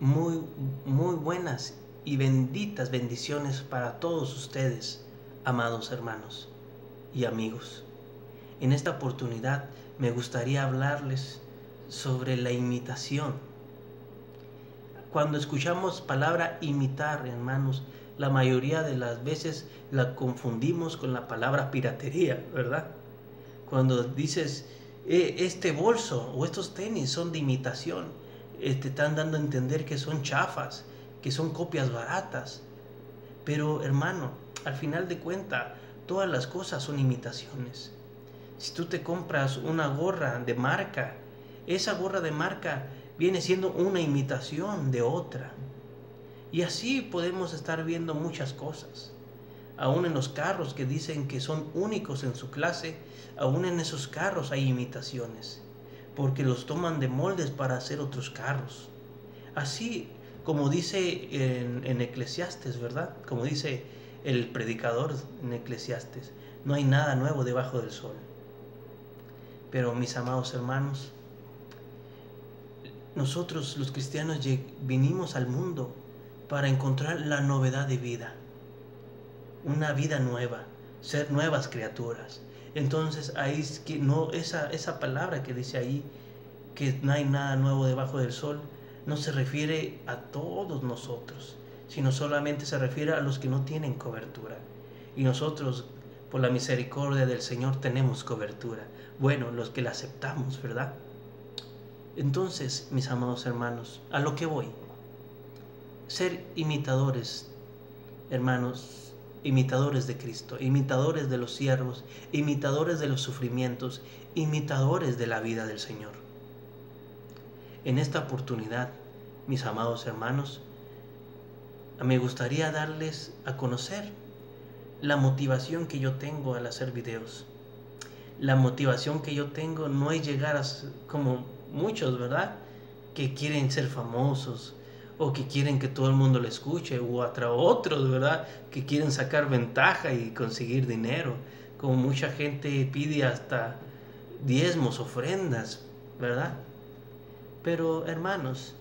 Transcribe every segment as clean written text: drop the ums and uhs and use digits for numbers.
muy, muy buenas y benditas bendiciones para todos ustedes, amados hermanos y amigos. En esta oportunidad me gustaría hablarles sobre la imitación. Cuando escuchamos palabra imitar, hermanos, la mayoría de las veces la confundimos con la palabra piratería, ¿verdad? Cuando dices, este bolso o estos tenis son de imitación, te están dando a entender que son chafas, que son copias baratas. Pero hermano, al final de cuentas, todas las cosas son imitaciones. Si tú te compras una gorra de marca, esa gorra de marca viene siendo una imitación de otra. Y así podemos estar viendo muchas cosas. Aún en los carros que dicen que son únicos en su clase, aún en esos carros hay imitaciones, porque los toman de moldes para hacer otros carros. Así como dice en Eclesiastes, ¿verdad? Como dice el predicador en Eclesiastes, no hay nada nuevo debajo del sol. Pero mis amados hermanos, nosotros los cristianos vinimos al mundo para encontrar la novedad de vida, una vida nueva, ser nuevas criaturas. Entonces ahí es que no, esa palabra que dice ahí, que no hay nada nuevo debajo del sol, no se refiere a todos nosotros, sino solamente se refiere a los que no tienen cobertura. Y nosotros, por la misericordia del Señor, tenemos cobertura. Bueno, los que la aceptamos, ¿verdad? Entonces, mis amados hermanos, a lo que voy. Ser imitadores, hermanos, imitadores de Cristo, imitadores de los siervos, imitadores de los sufrimientos, imitadores de la vida del Señor. En esta oportunidad, mis amados hermanos, me gustaría darles a conocer la motivación que yo tengo al hacer videos. La motivación que yo tengo no es llegar a, como muchos, ¿verdad?, que quieren ser famosos o que quieren que todo el mundo lo escuche, o a otros, ¿verdad?, que quieren sacar ventaja y conseguir dinero, como mucha gente pide hasta diezmos, ofrendas, ¿verdad? Pero hermanos,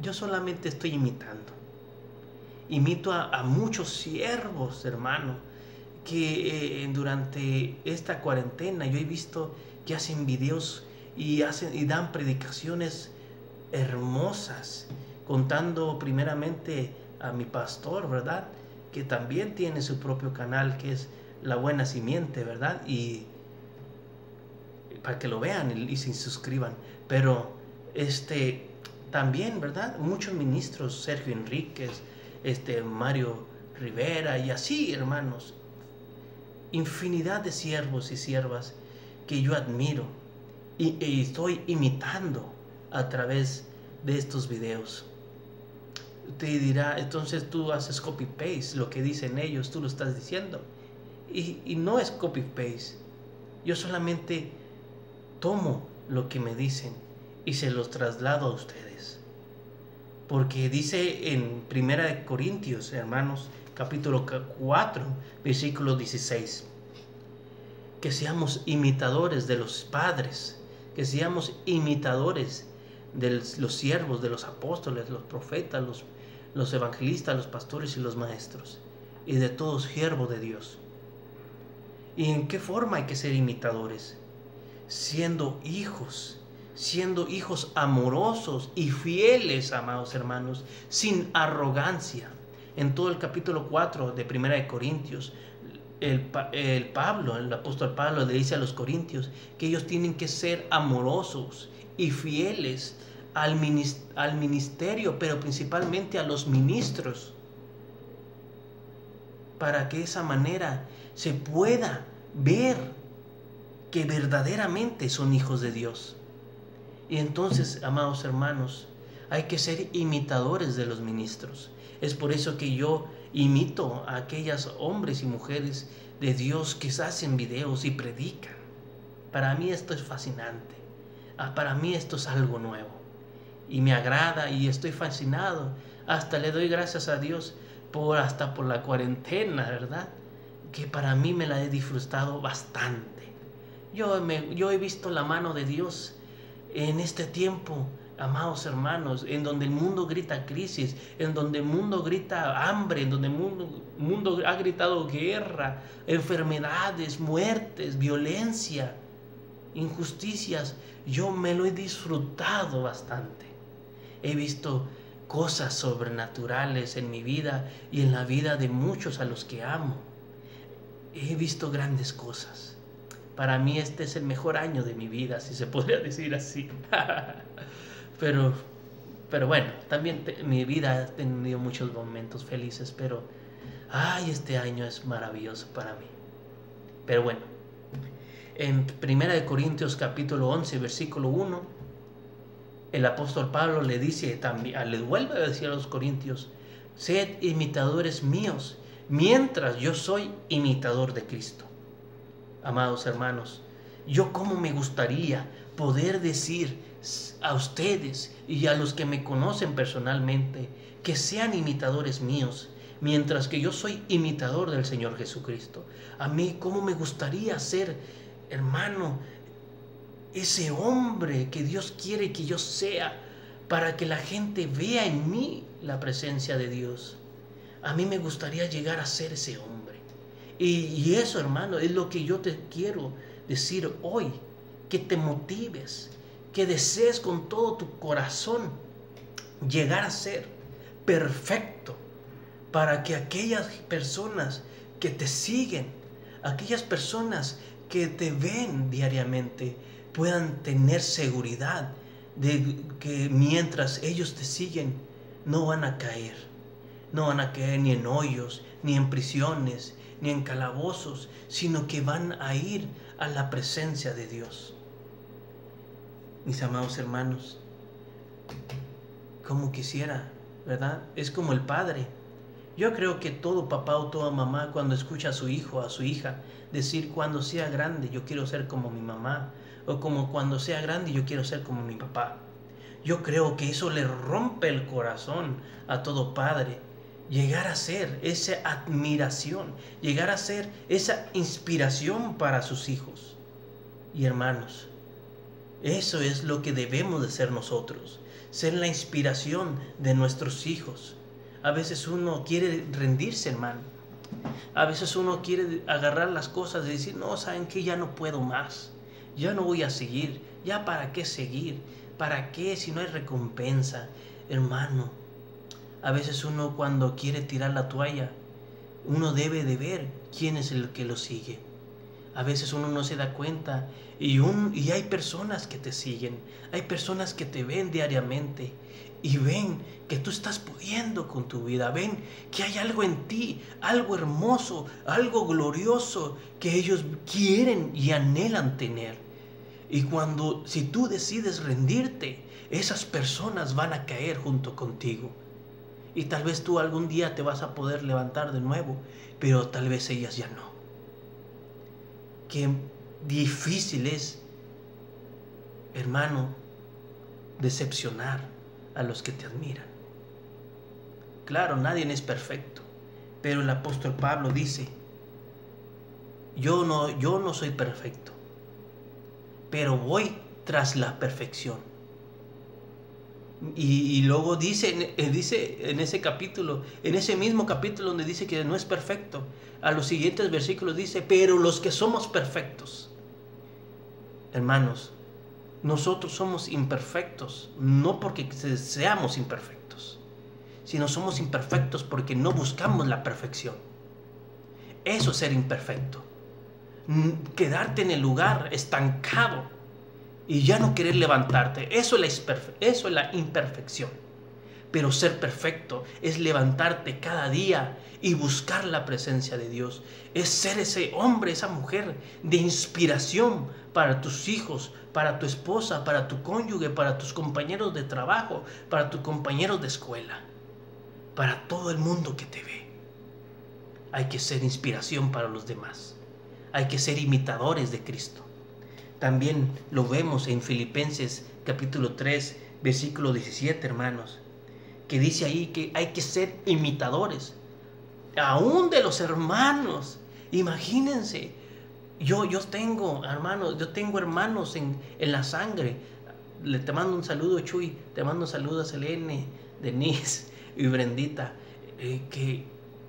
yo solamente estoy imitando. Imito a muchos siervos, hermano, que durante esta cuarentena yo he visto que hacen videos y dan predicaciones hermosas, contando primeramente a mi pastor, ¿verdad?, que también tiene su propio canal, que es La Buena Simiente, ¿verdad?, y para que lo vean y se suscriban. Pero también, ¿verdad?, muchos ministros, Sergio Enríquez, Mario Rivera, y así, hermanos, infinidad de siervos y siervas que yo admiro y estoy imitando a través de estos videos. Usted dirá, entonces tú haces copy-paste, lo que dicen ellos, tú lo estás diciendo. Y no es copy-paste. Yo solamente tomo lo que me dicen y se los traslado a ustedes. Porque dice en 1 Corintios, hermanos, capítulo 4, versículo 16, que seamos imitadores de los padres, que seamos imitadores de los siervos, de los apóstoles, los profetas, los evangelistas, los pastores y los maestros, y de todos siervos de Dios. ¿Y en qué forma hay que ser imitadores? Siendo hijos amorosos y fieles, amados hermanos, sin arrogancia. En todo el capítulo 4 de 1 Corintios, el apóstol Pablo le dice a los corintios que ellos tienen que ser amorosos y fieles al ministerio, pero principalmente a los ministros, para que de esa manera se pueda ver que verdaderamente son hijos de Dios. Y entonces, amados hermanos, hay que ser imitadores de los ministros. Es por eso que yo imito a aquellos hombres y mujeres de Dios que hacen videos y predican. Para mí esto es fascinante. Para mí esto es algo nuevo. Y me agrada y estoy fascinado. Hasta le doy gracias a Dios hasta por la cuarentena, ¿verdad?, que para mí me la he disfrutado bastante. Yo he visto la mano de Dios en este tiempo Amados hermanos, en donde el mundo grita crisis, en donde el mundo grita hambre, en donde el mundo ha gritado guerra, enfermedades, muertes, violencia, injusticias, yo me lo he disfrutado bastante. He visto cosas sobrenaturales en mi vida y en la vida de muchos a los que amo. He visto grandes cosas. Para mí este es el mejor año de mi vida, si se podría decir así. Pero bueno, también mi vida ha tenido muchos momentos felices, pero este año es maravilloso para mí. Pero bueno, en 1 Corintios capítulo 11, versículo 1, el apóstol Pablo le dice también, le vuelve a decir a los corintios: sed imitadores míos, mientras yo soy imitador de Cristo. Amados hermanos, yo como me gustaría poder decir a ustedes y a los que me conocen personalmente que sean imitadores míos, mientras que yo soy imitador del Señor Jesucristo. A mí cómo me gustaría ser, hermano, ese hombre que Dios quiere que yo sea, para que la gente vea en mí la presencia de Dios. A mí me gustaría llegar a ser ese hombre. Y eso, hermano, es lo que yo te quiero decir hoy, que te motives, que desees con todo tu corazón llegar a ser perfecto, para que aquellas personas que te siguen, aquellas personas que te ven diariamente, puedan tener seguridad de que mientras ellos te siguen, no van a caer ni en hoyos, ni en prisiones, ni en calabozos, sino que van a ir a la presencia de Dios. Mis amados hermanos, como quisiera, ¿verdad? Es como el padre. Yo creo que todo papá o toda mamá, cuando escucha a su hijo o a su hija decir: cuando sea grande yo quiero ser como mi mamá, o como cuando sea grande yo quiero ser como mi papá, yo creo que eso le rompe el corazón a todo padre. Llegar a ser esa admiración, llegar a ser esa inspiración para sus hijos. Y hermanos, eso es lo que debemos de ser nosotros, ser la inspiración de nuestros hijos. A veces uno quiere rendirse, hermano. A veces uno quiere agarrar las cosas y decir: no, ¿saben qué? Ya no puedo más, ya no voy a seguir, ya para qué seguir, para qué si no hay recompensa. Hermano, a veces uno, cuando quiere tirar la toalla, uno debe de ver quién es el que lo sigue. A veces uno no se da cuenta y hay personas que te siguen, hay personas que te ven diariamente y ven que tú estás pudiendo con tu vida, ven que hay algo en ti, algo hermoso, algo glorioso que ellos quieren y anhelan tener. Y si tú decides rendirte, esas personas van a caer junto contigo. Y tal vez tú algún día te vas a poder levantar de nuevo, pero tal vez ellas ya no. Qué difícil es, hermano, decepcionar a los que te admiran. Claro, nadie es perfecto, pero el apóstol Pablo dice: yo no soy perfecto, pero voy tras la perfección. Y luego dice en ese capítulo, en ese mismo capítulo donde dice que no es perfecto, a los siguientes versículos dice: pero los que somos perfectos. Hermanos, nosotros somos imperfectos, no porque seamos imperfectos, sino somos imperfectos porque no buscamos la perfección. Eso es ser imperfecto. Quedarte en el lugar estancado y ya no querer levantarte, eso es la imperfección. Pero ser perfecto es levantarte cada día y buscar la presencia de Dios. Es ser ese hombre, esa mujer de inspiración para tus hijos, para tu esposa, para tu cónyuge, para tus compañeros de trabajo, para tus compañeros de escuela, para todo el mundo que te ve. Hay que ser inspiración para los demás. Hay que ser imitadores de Cristo. También lo vemos en Filipenses capítulo 3, versículo 17, hermanos, que dice ahí que hay que ser imitadores, aún de los hermanos. Imagínense, yo tengo hermanos en la sangre, te mando un saludo, Chuy, te mando un saludo a Selene, Denise y Brendita,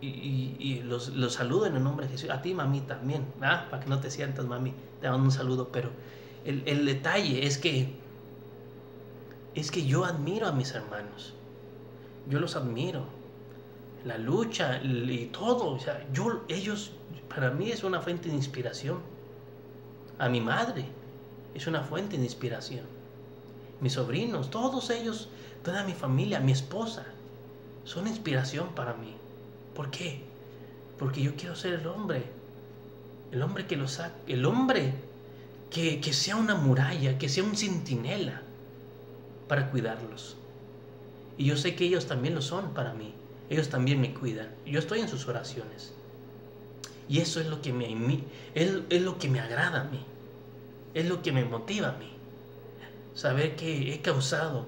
y los saludo en el nombre de Jesús. A ti, mami, también, ¿verdad? Para que no te sientas, mami, te mando un saludo. Pero el detalle es que yo admiro a mis hermanos. Yo los admiro. La lucha y todo. O sea, ellos, para mí es una fuente de inspiración. A mi madre es una fuente de inspiración. Mis sobrinos, todos ellos, toda mi familia, mi esposa, son inspiración para mí. ¿Por qué? Porque yo quiero ser el hombre que lo saque, el hombre que sea una muralla, que sea un centinela para cuidarlos. Y yo sé que ellos también lo son para mí. Ellos también me cuidan. Yo estoy en sus oraciones. Y eso es lo que es lo que me agrada a mí. Es lo que me motiva a mí. Saber que he causado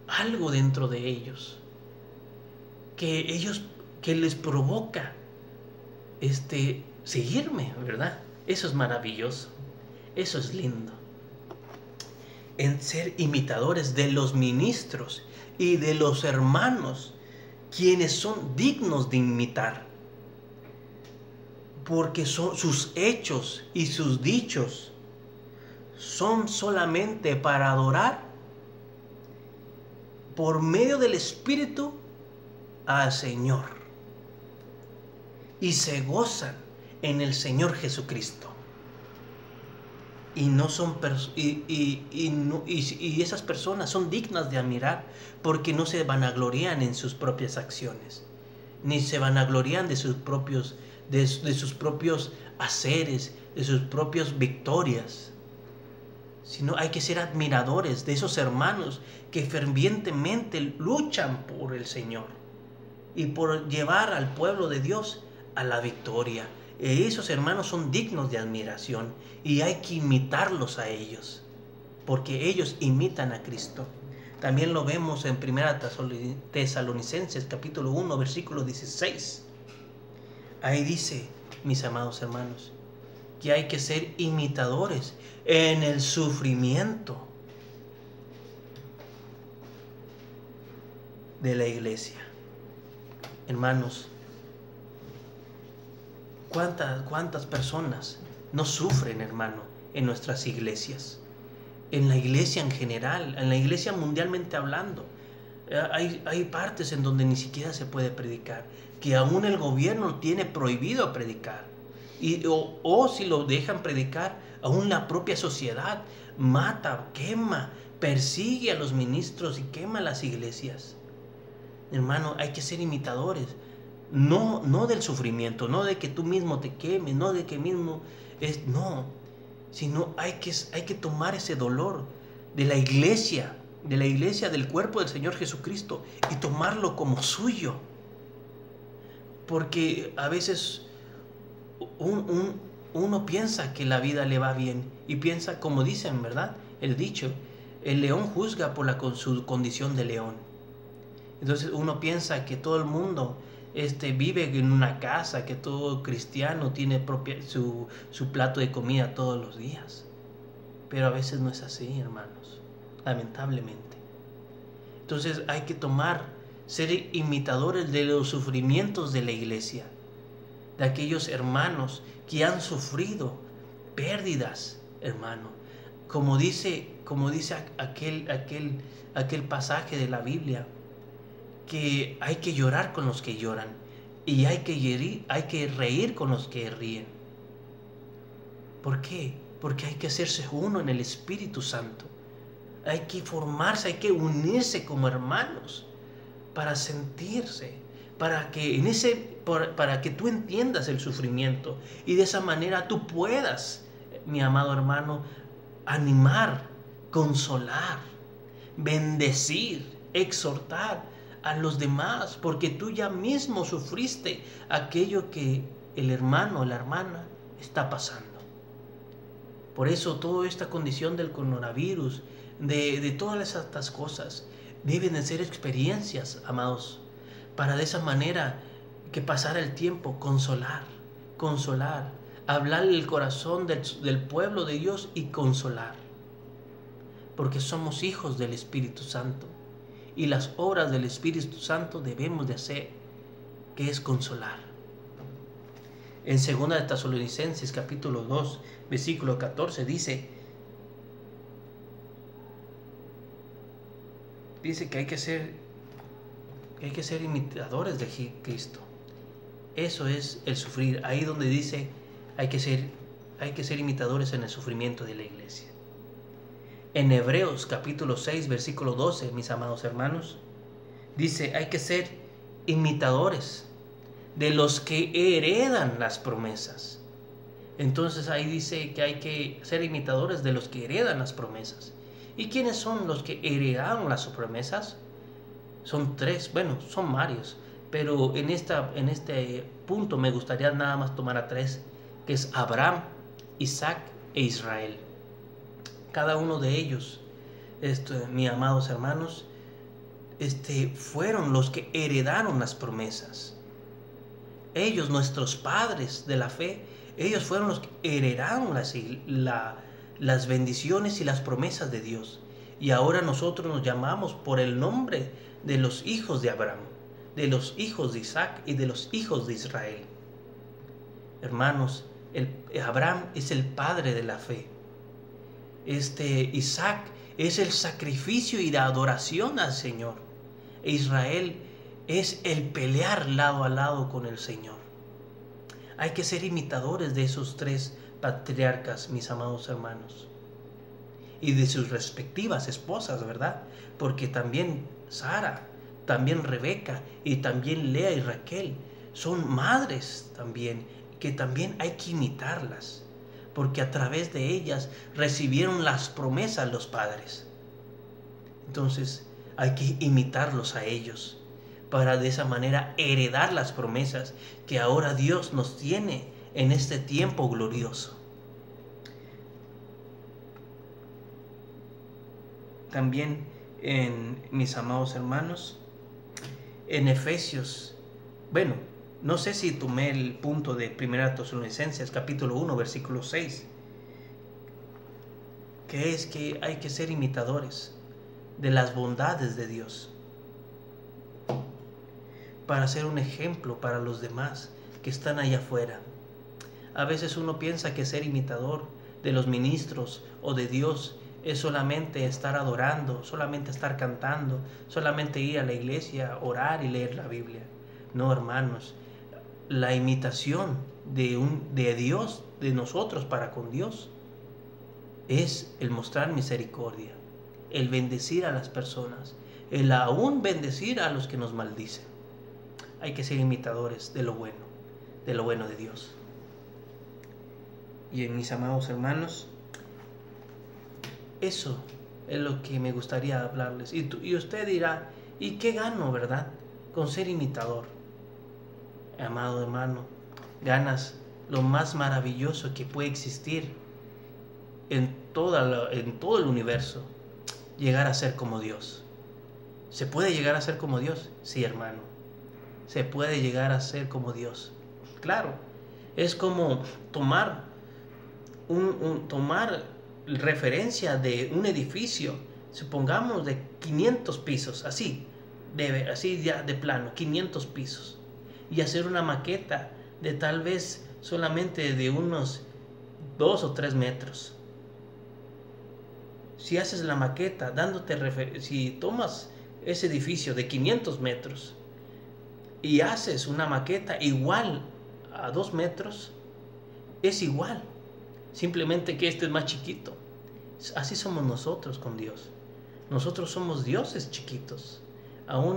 algo dentro de ellos. Que les provoca seguirme, ¿verdad? Eso es maravilloso. Eso es lindo. En ser imitadores de los ministros y de los hermanos, quienes son dignos de imitar, porque sus hechos y sus dichos son solamente para adorar por medio del Espíritu al Señor, y se gozan en el Señor Jesucristo. Y no son y esas personas son dignas de admirar, porque no se vanaglorían en sus propias acciones, ni se vanaglorían de sus propios haceres, de sus propias victorias, sino hay que ser admiradores de esos hermanos que fervientemente luchan por el Señor y por llevar al pueblo de Dios a la victoria. Esos hermanos son dignos de admiración y hay que imitarlos a ellos, porque ellos imitan a Cristo. También lo vemos en 1 Tesalonicenses capítulo 1 versículo 16. Ahí dice, mis amados hermanos, que hay que ser imitadores en el sufrimiento de la iglesia. Hermanos, ¿cuántas personas no sufren, hermano, en nuestras iglesias? En la iglesia en general, en la iglesia mundialmente hablando. Hay partes en donde ni siquiera se puede predicar, que aún el gobierno tiene prohibido predicar. O si lo dejan predicar, aún la propia sociedad mata, quema, persigue a los ministros y quema las iglesias. Hermano, hay que ser imitadores. No del sufrimiento, no de que tú mismo te quemes, no de que mismo sino hay que tomar ese dolor de la iglesia, del cuerpo del Señor Jesucristo, y tomarlo como suyo. Porque a veces uno piensa que la vida le va bien y piensa, como dicen, ¿verdad? El dicho, el león juzga por su condición de león. Entonces uno piensa que todo el mundo vive en una casa, que todo cristiano tiene su plato de comida todos los días. Pero a veces no es así, hermanos, lamentablemente. Entonces hay que ser imitadores de los sufrimientos de la iglesia, de aquellos hermanos que han sufrido pérdidas, hermano. Como dice aquel pasaje de la Biblia, que hay que llorar con los que lloran y hay que reír con los que ríen. ¿Por qué? Porque hay que hacerse uno en el Espíritu Santo. Hay que formarse, hay que unirse como hermanos para sentirse, para que tú entiendas el sufrimiento y de esa manera tú puedas, mi amado hermano, animar, consolar, bendecir, exhortar a los demás, porque tú ya mismo sufriste aquello que el hermano o la hermana está pasando. Por eso toda esta condición del coronavirus, de todas estas cosas, deben de ser experiencias, amados, para de esa manera que pasara el tiempo, consolar, hablarle el corazón del pueblo de Dios y consolar. porque somos hijos del Espíritu Santo. Y las obras del Espíritu Santo debemos de hacer, que es consolar. En 2 de Tesalonicenses capítulo 2, versículo 14 dice que hay que ser imitadores de Cristo. Eso es el sufrir. Ahí donde dice hay que ser imitadores en el sufrimiento de la iglesia. En Hebreos capítulo 6, versículo 12, mis amados hermanos, dice hay que ser imitadores de los que heredan las promesas. Entonces ahí dice que hay que ser imitadores de los que heredan las promesas. ¿Y quiénes son los que heredaron las promesas? Son tres, bueno, son varios, pero en este punto me gustaría nada más tomar a tres, que es Abraham, Isaac e Israel. Cada uno de ellos, mis amados hermanos, fueron los que heredaron las promesas. Ellos, nuestros padres de la fe, ellos fueron los que heredaron las bendiciones y las promesas de Dios. Y ahora nosotros nos llamamos por el nombre de los hijos de Abraham, de los hijos de Isaac y de los hijos de Israel. Hermanos, Abraham es el padre de la fe. Isaac es el sacrificio y la adoración al Señor. E Israel es el pelear lado a lado con el Señor. Hay que ser imitadores de esos tres patriarcas, mis amados hermanos, y de sus respectivas esposas, ¿verdad? Porque también Sara, también Rebeca y también Lea y Raquel son madres también, que también hay que imitarlas, porque a través de ellas recibieron las promesas los padres. Entonces hay que imitarlos a ellos, para de esa manera heredar las promesas que ahora Dios nos tiene en este tiempo glorioso. También, mis amados hermanos, en Efesios, bueno, no sé si tomé el punto de 1 Tesalonicenses capítulo 1, versículo 6, que es que hay que ser imitadores de las bondades de Dios, para ser un ejemplo para los demás que están allá afuera. A veces uno piensa que ser imitador de los ministros o de Dios es solamente estar adorando, solamente estar cantando, solamente ir a la iglesia, orar y leer la Biblia. No, hermanos, la imitación de Dios, de nosotros para con Dios, es el mostrar misericordia, el bendecir a las personas, el aún bendecir a los que nos maldicen. Hay que ser imitadores de lo bueno de Dios. Y mis amados hermanos, eso es lo que me gustaría hablarles. Y usted dirá, ¿y qué gano, verdad? Con ser imitador. Amado hermano, ganas lo más maravilloso que puede existir en todo el universo: llegar a ser como Dios. ¿Se puede llegar a ser como Dios? Sí, hermano. Se puede llegar a ser como Dios. Claro, es como tomar referencia de un edificio, supongamos de 500 pisos, así ya de plano, 500 pisos, y hacer una maqueta de tal vez solamente de unos 2 o 3 metros. Si haces la maqueta si tomas ese edificio de 500 metros y haces una maqueta igual a 2 metros, es igual, simplemente que este es más chiquito. Así somos nosotros con Dios. Nosotros somos dioses chiquitos. Aún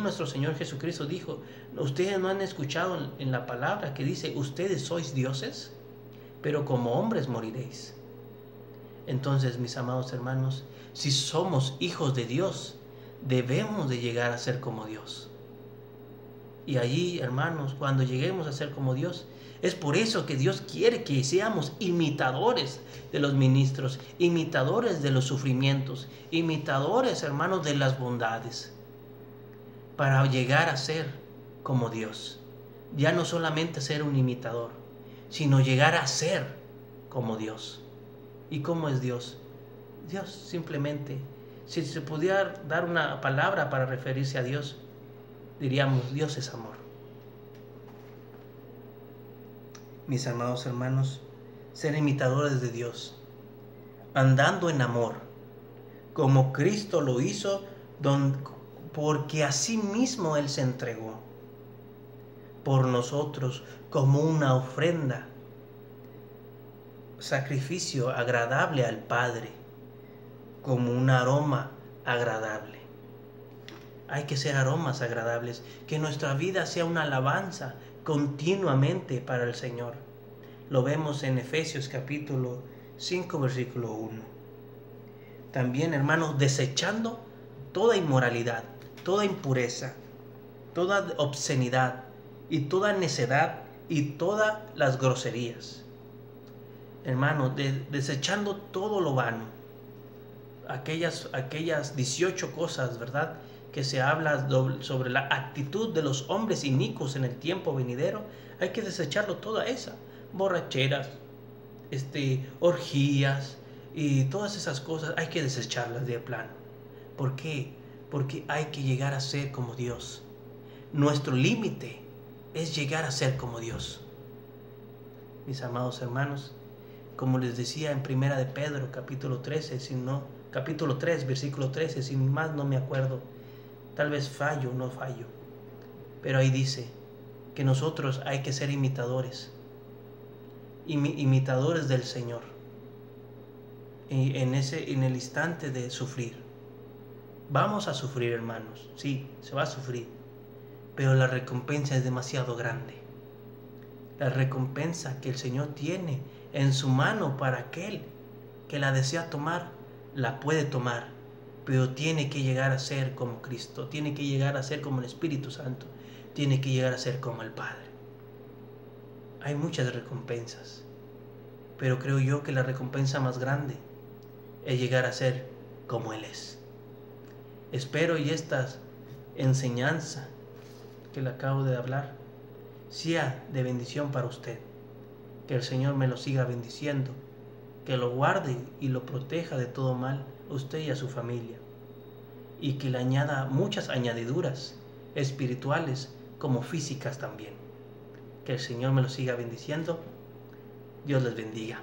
nuestro Señor Jesucristo dijo: ustedes no han escuchado en la palabra que dice, ustedes sois dioses, pero como hombres moriréis. Entonces, mis amados hermanos, si somos hijos de Dios, debemos de llegar a ser como Dios. Y allí, hermanos, cuando lleguemos a ser como Dios, es por eso que Dios quiere que seamos imitadores de los ministros, imitadores de los sufrimientos, imitadores, hermanos, de las bondades, para llegar a ser como Dios. Ya no solamente ser un imitador, sino llegar a ser como Dios. ¿Y cómo es Dios? Dios simplemente. Si se pudiera dar una palabra para referirse a Dios, diríamos, Dios es amor. Mis amados hermanos, ser imitadores de Dios, andando en amor, como Cristo lo hizo, porque así mismo Él se entregó por nosotros como una ofrenda, sacrificio agradable al Padre, como un aroma agradable. Hay que ser aromas agradables, que nuestra vida sea una alabanza continuamente para el Señor. Lo vemos en Efesios capítulo 5, versículo 1. También, hermanos, desechando toda inmoralidad, toda impureza, toda obscenidad y toda necedad y todas las groserías. Hermanos, desechando todo lo vano, aquellas 18 cosas, ¿verdad?, que se habla sobre la actitud de los hombres inicuos en el tiempo venidero. Hay que desecharlo, toda esa, borracheras, orgías y todas esas cosas, hay que desecharlas de plano. ¿Por qué? Porque hay que llegar a ser como Dios. Nuestro límite es llegar a ser como Dios. Mis amados hermanos, como les decía en Primera de Pedro, capítulo 3, versículo 13, sin más no me acuerdo, tal vez no fallo, pero ahí dice que nosotros hay que ser imitadores del Señor, y en el instante de sufrir. Vamos a sufrir, hermanos, sí, se va a sufrir, pero la recompensa es demasiado grande. La recompensa que el Señor tiene en su mano para aquel que la desea tomar, la puede tomar, pero tiene que llegar a ser como Cristo, tiene que llegar a ser como el Espíritu Santo, tiene que llegar a ser como el Padre. Hay muchas recompensas, pero creo yo que la recompensa más grande es llegar a ser como Él es. Espero y esta enseñanza que le acabo de hablar sea de bendición para usted. Que el Señor me lo siga bendiciendo, que lo guarde y lo proteja de todo mal a usted y a su familia, y que le añada muchas añadiduras espirituales como físicas también. Que el Señor me lo siga bendiciendo. Dios les bendiga.